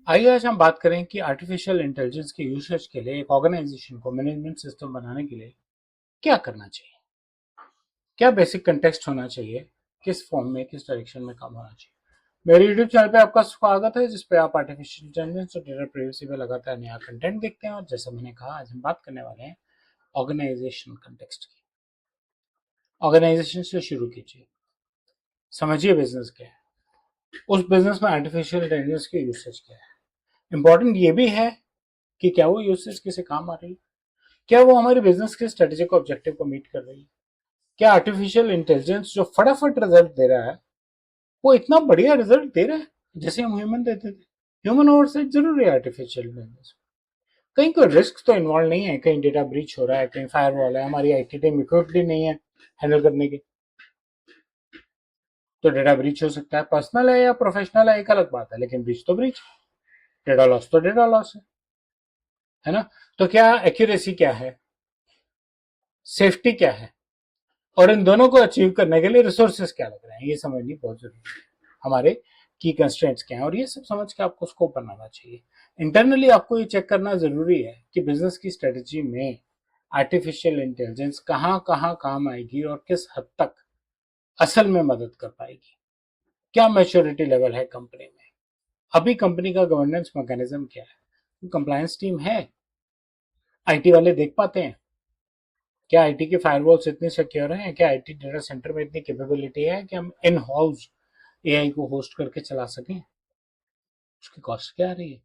आइए आज हम बात करें कि आर्टिफिशियल इंटेलिजेंस के यूसेज के लिए एक ऑर्गेनाइजेशन को मैनेजमेंट सिस्टम बनाने के लिए क्या करना चाहिए, क्या बेसिक कंटेक्स्ट होना चाहिए, किस फॉर्म में किस डायरेक्शन में काम होना चाहिए। मेरे यूट्यूब चैनल पे आपका स्वागत है, जिसपे आप आर्टिफिशियल इंटेलिजेंस और डेटा प्राइवेसी पे लगातार नया कंटेंट देखते हैं। और जैसा मैंने कहा, आज हम बात करने वाले हैं ऑर्गेनाइजेशन कंटेक्स्ट की। ऑर्गेनाइजेशन से शुरू कीजिए, समझिए बिजनेस क्या है, उस बिजनेस में आर्टिफिशियल इंटेलिजेंस के यूसेज क्या है। इंपॉर्टेंट ये भी है कि क्या वो यूसेज किसी काम आ रही है, क्या वो हमारे बिजनेस के स्ट्रेटेजिक ऑब्जेक्टिव को मीट कर रही है। क्या आर्टिफिशियल इंटेलिजेंस जो फटाफट रिजल्ट दे रहा है वो इतना बढ़िया रिजल्ट दे रहा है जैसे हम ह्यूमन देते थे। ह्यूमन ओवरसाइट जरूर है आर्टिफिशियल इंटेलिजेंस। कहीं कोई रिस्क तो इन्वॉल्व नहीं है, कहीं डेटा ब्रीच हो रहा है, कहीं फायरवॉल है, हमारी आईटी टीम इक्विप्ड ही नहीं है हैंडल करने की, तो डेटा ब्रीच हो सकता है। पर्सनल है या प्रोफेशनल है एक अलग बात है, लेकिन ब्रीच तो ब्रीच, डेटा लॉस तो डेटा लॉस है ना। तो क्या एक्यूरेसी क्या है, सेफ्टी क्या है, और इन दोनों को अचीव करने के लिए रिसोर्सेज क्या लग रहे हैं, ये समझनी बहुत जरूरी है। हमारे की कंस्ट्रेंट्स क्या है, और ये सब समझ के आपको स्कोप बनाना चाहिए। इंटरनली आपको ये चेक करना जरूरी है कि बिजनेस की स्ट्रेटजी में आर्टिफिशियल इंटेलिजेंस कहाँ कहाँ काम आएगी और किस हद तक असल में मदद कर पाएगी। क्या मैच्योरिटी लेवल है कंपनी में, अभी कंपनी का गवर्नेंस मैकेनिज्म क्या है, कंप्लायंस टीम है, आईटी वाले देख पाते हैं, क्या आईटी के फायरवॉल्स इतने सिक्योर हैं, क्या आईटी डेटा सेंटर में इतनी कैपेबिलिटी है कि हम इन हाउस एआई को होस्ट करके चला सकें। उसकी कॉस्ट क्या आ रही है,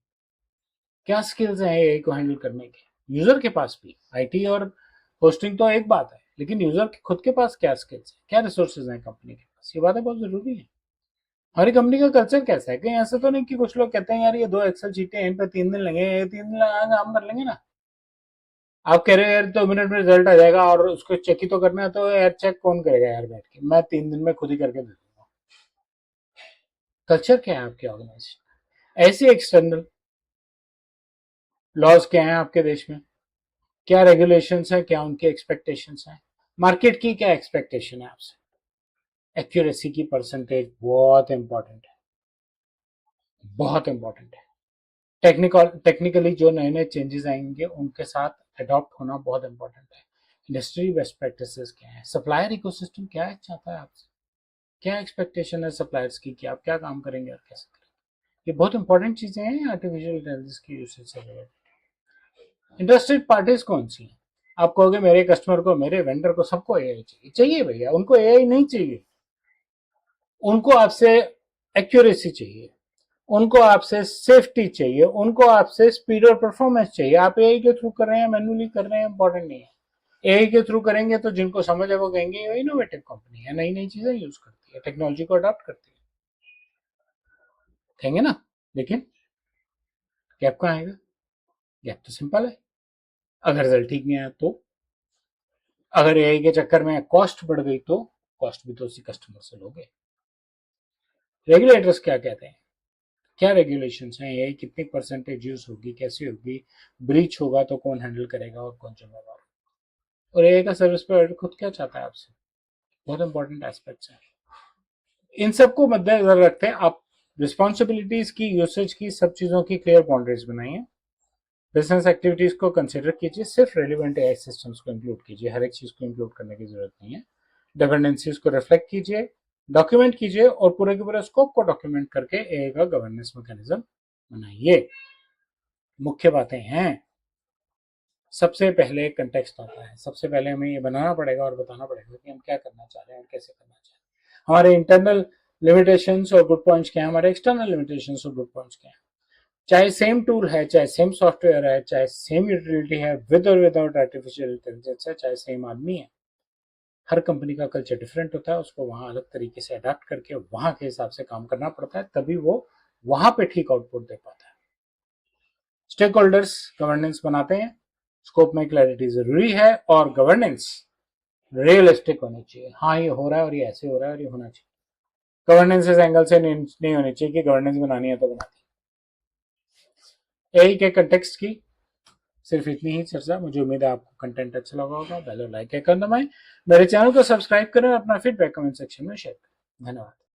क्या स्किल्स हैं एआई को हैंडल करने के। यूजर के पास भी आईटी और होस्टिंग तो एक बात है, लेकिन यूजर के खुद के पास क्या स्किल्स है, क्या रिसोर्सेज हैं कंपनी के पास, ये बातें बहुत जरूरी है। हमारी कंपनी का कल्चर कैसा है, कहीं ऐसा तो नहीं कि कुछ लोग कहते हैं यार ये 2 एक्सेल शीटें हैं, इन पर 3 दिन लगे, 3 दिन लगा काम कर लेंगे ना। आप कह रहे हो यार 2 मिनट में रिजल्ट आ जाएगा और उसको चेक ही तो करना है, तो यार चेक कौन करेगा यार बैठ के, मैं 3 दिन में खुद ही करके दे दूंगा। कल्चर क्या है आपके ऑर्गेनाइजेशन, ऐसे एक्सटर्नल लॉज क्या है आपके देश में, क्या रेगुलेशंस है, क्या उनके एक्सपेक्टेशंस हैं, मार्केट की क्या एक्सपेक्टेशन है आपसे। एक्यूरेसी की परसेंटेज बहुत इंपॉर्टेंट है, बहुत इंपॉर्टेंट है। टेक्निकली जो नए नए चेंजेस आएंगे उनके साथ अडॉप्ट होना बहुत इंपॉर्टेंट है। इंडस्ट्री बेस्ट प्रैक्टिसेस क्या है, सप्लायर इकोसिस्टम क्या है चाहता है आपसे, क्या एक्सपेक्टेशन है सप्लायर्स की कि आप क्या काम करेंगे और कैसे करेंगे। ये बहुत इंपॉर्टेंट चीजें हैं आर्टिफिशियल इंटेलिजेंस की यूसेज से रिलेटेड। इंटरेस्टेड पार्टीज कौन सी हैं, आप कहोगे मेरे कस्टमर को, मेरे वेंडर को, सबको एआई चाहिए। चाहिए भैया, उनको एआई नहीं चाहिए, उनको आपसे एक्यूरेसी चाहिए, उनको आपसे सेफ्टी चाहिए, उनको आपसे स्पीड और परफॉर्मेंस चाहिए। आप एआई के थ्रू कर रहे हैं, मैन्युअली कर रहे हैं, इंपॉर्टेंट नहीं है। एआई के थ्रू करेंगे तो जिनको समझ है वो कहेंगे ये इनोवेटिव कंपनी है, नई नई चीजें यूज करती है, टेक्नोलॉजी को अडॉप्ट करती है, कहेंगे ना। लेकिन गैप कहाँ आएगा, गैप तो सिंपल है। अगर रिजल्ट ठीक नहीं आया तो, अगर एआई के चक्कर में कॉस्ट बढ़ गई तो कॉस्ट भी तो उसी कस्टमर से लोगे। रेगुलेटर्स क्या कहते हैं, क्या रेगुलेशंस हैं, एआई कितनी परसेंटेज यूज होगी, कैसी होगी, ब्रीच होगा तो कौन हैंडल करेगा और कौन जिम्मेवार। और एआई का सर्विस प्रोवाइडर खुद क्या चाहता है आपसे, बहुत इंपॉर्टेंट एस्पेक्ट्स हैं। इन सबको मद्देनजर रखते हैं आप रिस्पॉन्सिबिलिटीज की, यूसेज की, सब चीजों की क्लियर बाउंड्रीज बनाइए। बिजनेस एक्टिविटीज को कंसिडर कीजिए, सिर्फ रेलिवेंट एआई सिस्टम्स को इंक्लूड कीजिए, हर एक चीज को इंक्लूड करने की जरूरत नहीं है। डिपेंडेंसीज को रिफ्लेक्ट कीजिए, डॉक्यूमेंट कीजिए, और पूरे के पूरे स्कोप को डॉक्यूमेंट करके एआई का गवर्नेंस मैकेनिज्म बनाइए। मुख्य बातें हैं, सबसे पहले कंटेक्स्ट आता है, सबसे पहले हमें ये बनाना पड़ेगा और बताना पड़ेगा कि हम क्या करना चाह रहे हैं और कैसे करना चाह रहे हैं। हमारे इंटरनल लिमिटेशंस और गुड पॉइंट्स क्या है, हमारे एक्सटर्नल लिमिटेशंस और गुड पॉइंट्स क्या है। चाहे सेम टूल है, चाहे सेम सॉफ्टवेयर है, चाहे सेम यूटिलिटी है, विद और विदाउट आर्टिफिशियल इंटेलिजेंस है, चाहे सेम आदमी है, हर कंपनी का कल्चर डिफरेंट होता है, उसको वहां अलग तरीके से अडाप्ट करके वहां के हिसाब से काम करना पड़ता है, तभी वो वहां पे ठीक आउटपुट दे पाता है। स्टेक होल्डर्स गवर्नेंस बनाते हैं, स्कोप में क्लैरिटी जरूरी है, और गवर्नेंस रियलिस्टिक होनी चाहिए। हाँ ये हो रहा है और ये ऐसे हो रहा है और ये होना चाहिए। गवर्नेंस इस एंगल से नहीं होनी चाहिए कि गवर्नेंस बनानी है तो बना दी। एआई के कंटेक्स्ट की सिर्फ इतनी ही चर्चा। मुझे उम्मीद है आपको कंटेंट अच्छा लगा होगा। पहले लाइक करना, मेरे चैनल को सब्सक्राइब करें और अपना फीडबैक कमेंट सेक्शन में शेयर करें। धन्यवाद।